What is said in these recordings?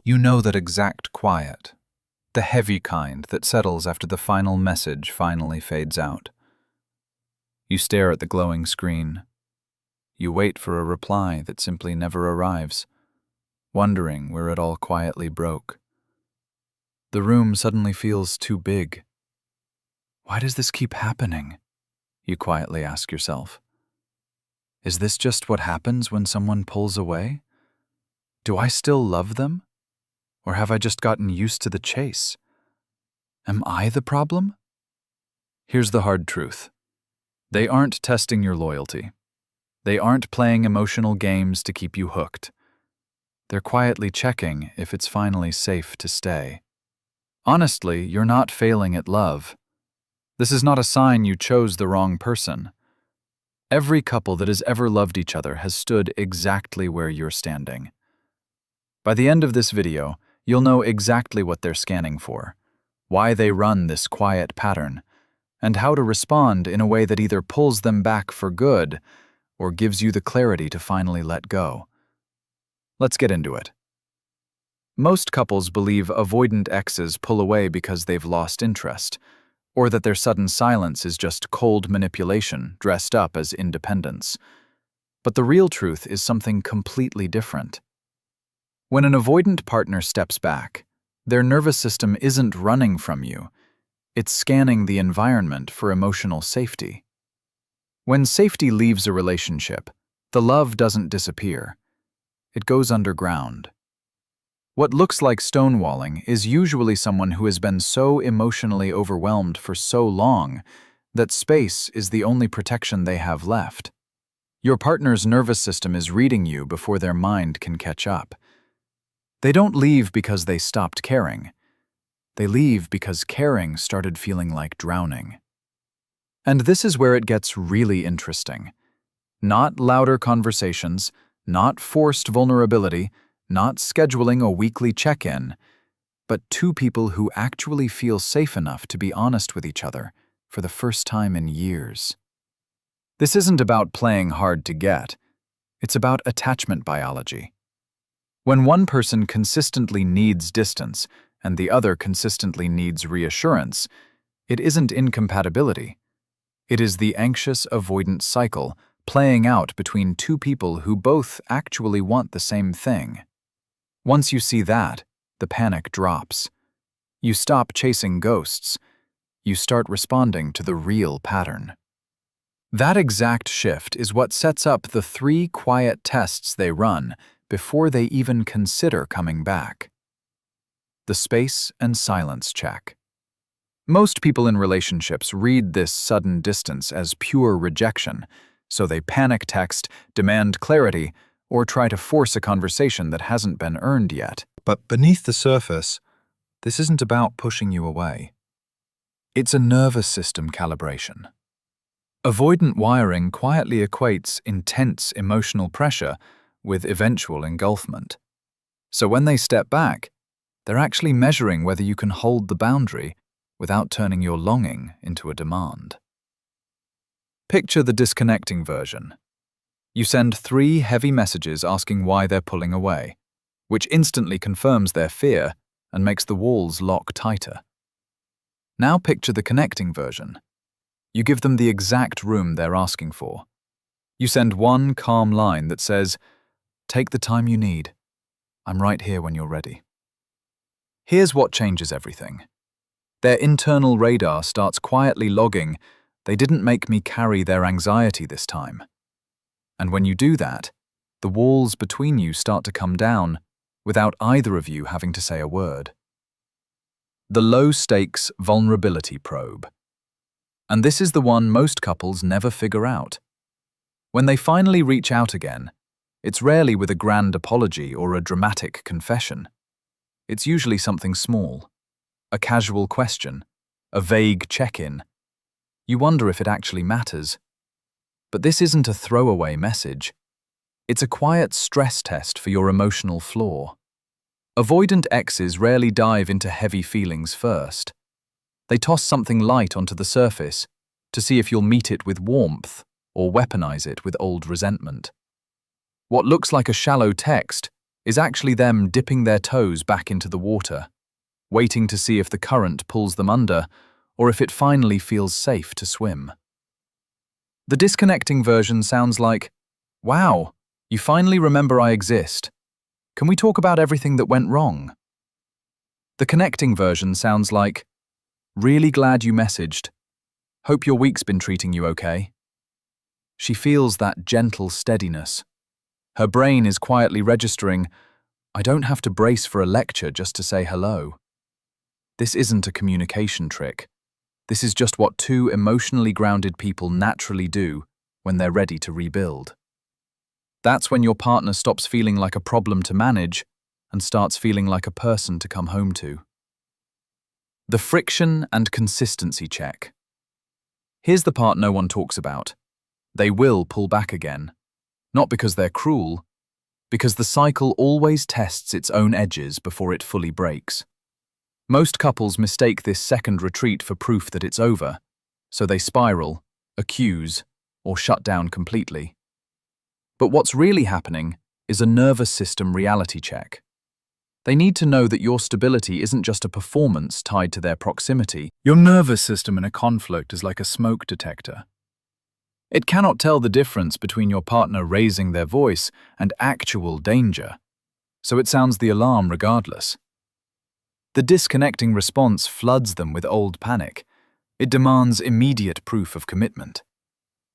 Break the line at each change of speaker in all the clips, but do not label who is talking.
You know that exact quiet, the heavy kind that settles after the final message finally fades out. You stare at the glowing screen. You wait for a reply that simply never arrives, wondering where it all quietly broke. The room suddenly feels too big. Why does this keep happening? You quietly ask yourself. Is this just what happens when someone pulls away? Do I still love them? Or have I just gotten used to the chase? Am I the problem? Here's the hard truth. They aren't testing your loyalty. They aren't playing emotional games to keep you hooked. They're quietly checking if it's finally safe to stay. Honestly, you're not failing at love. This is not a sign you chose the wrong person. Every couple that has ever loved each other has stood exactly where you're standing. By the end of this video, you'll know exactly what they're scanning for, why they run this quiet pattern, and how to respond in a way that either pulls them back for good or gives you the clarity to finally let go. Let's get into it. Most couples believe avoidant exes pull away because they've lost interest, or that their sudden silence is just cold manipulation dressed up as independence. But the real truth is something completely different. When an avoidant partner steps back, their nervous system isn't running from you. It's scanning the environment for emotional safety. When safety leaves a relationship, the love doesn't disappear. It goes underground. What looks like stonewalling is usually someone who has been so emotionally overwhelmed for so long that space is the only protection they have left. Your partner's nervous system is reading you before their mind can catch up. They don't leave because they stopped caring. They leave because caring started feeling like drowning. And this is where it gets really interesting. Not louder conversations, not forced vulnerability, not scheduling a weekly check-in, but two people who actually feel safe enough to be honest with each other for the first time in years. This isn't about playing hard to get. It's about attachment biology. When one person consistently needs distance and the other consistently needs reassurance, it isn't incompatibility. It is the anxious avoidant cycle playing out between two people who both actually want the same thing. Once you see that, the panic drops. You stop chasing ghosts. You start responding to the real pattern. That exact shift is what sets up the 3 quiet tests they run before they even consider coming back. The space and silence check. Most people in relationships read this sudden distance as pure rejection, so they panic text, demand clarity, or try to force a conversation that hasn't been earned yet. But beneath the surface, this isn't about pushing you away. It's a nervous system calibration. Avoidant wiring quietly equates intense emotional pressure with eventual engulfment. So when they step back, they're actually measuring whether you can hold the boundary without turning your longing into a demand. Picture the disconnecting version. You send 3 heavy messages asking why they're pulling away, which instantly confirms their fear and makes the walls lock tighter. Now picture the connecting version. You give them the exact room they're asking for. You send 1 calm line that says, "Take the time you need. I'm right here when you're ready." Here's what changes everything. Their internal radar starts quietly logging, "They didn't make me carry their anxiety this time." And when you do that, the walls between you start to come down without either of you having to say a word. The low-stakes vulnerability probe. And this is the one most couples never figure out. When they finally reach out again, it's rarely with a grand apology or a dramatic confession. It's usually something small, a casual question, a vague check-in. You wonder if it actually matters. But this isn't a throwaway message. It's a quiet stress test for your emotional floor. Avoidant exes rarely dive into heavy feelings first. They toss something light onto the surface to see if you'll meet it with warmth or weaponize it with old resentment. What looks like a shallow text is actually them dipping their toes back into the water, waiting to see if the current pulls them under or if it finally feels safe to swim. The disconnecting version sounds like, "Wow, you finally remember I exist. Can we talk about everything that went wrong?" The connecting version sounds like, "Really glad you messaged. Hope your week's been treating you okay." She feels that gentle steadiness. Her brain is quietly registering, "I don't have to brace for a lecture just to say hello." This isn't a communication trick. This is just what two emotionally grounded people naturally do when they're ready to rebuild. That's when your partner stops feeling like a problem to manage and starts feeling like a person to come home to. The friction and consistency check. Here's the part no one talks about. They will pull back again. Not because they're cruel, because the cycle always tests its own edges before it fully breaks. Most couples mistake this second retreat for proof that it's over, so they spiral, accuse, or shut down completely. But what's really happening is a nervous system reality check. They need to know that your stability isn't just a performance tied to their proximity. Your nervous system in a conflict is like a smoke detector. It cannot tell the difference between your partner raising their voice and actual danger, so it sounds the alarm regardless. The disconnecting response floods them with old panic. It demands immediate proof of commitment.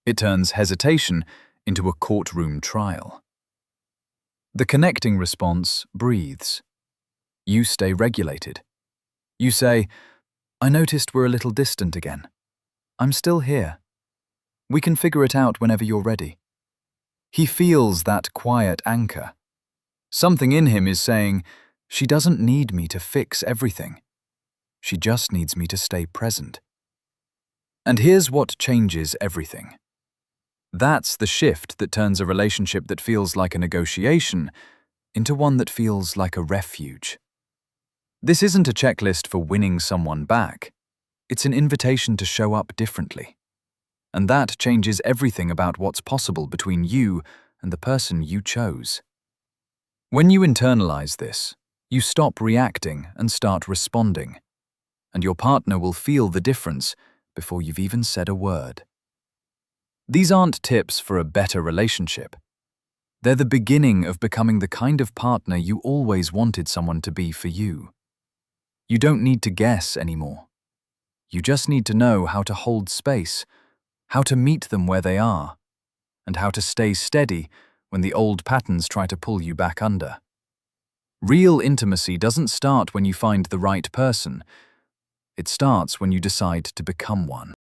It turns hesitation into a courtroom trial. The connecting response breathes. You stay regulated. You say, "I noticed we're a little distant again. I'm still here. We can figure it out whenever you're ready." He feels that quiet anchor. Something in him is saying, "She doesn't need me to fix everything. She just needs me to stay present." And here's what changes everything. That's the shift that turns a relationship that feels like a negotiation into one that feels like a refuge. This isn't a checklist for winning someone back. It's an invitation to show up differently. And that changes everything about what's possible between you and the person you chose. When you internalize this, you stop reacting and start responding, and your partner will feel the difference before you've even said a word. These aren't tips for a better relationship. They're the beginning of becoming the kind of partner you always wanted someone to be for you. You don't need to guess anymore. You just need to know how to hold space, how to meet them where they are, and how to stay steady when the old patterns try to pull you back under. Real intimacy doesn't start when you find the right person. It starts when you decide to become one.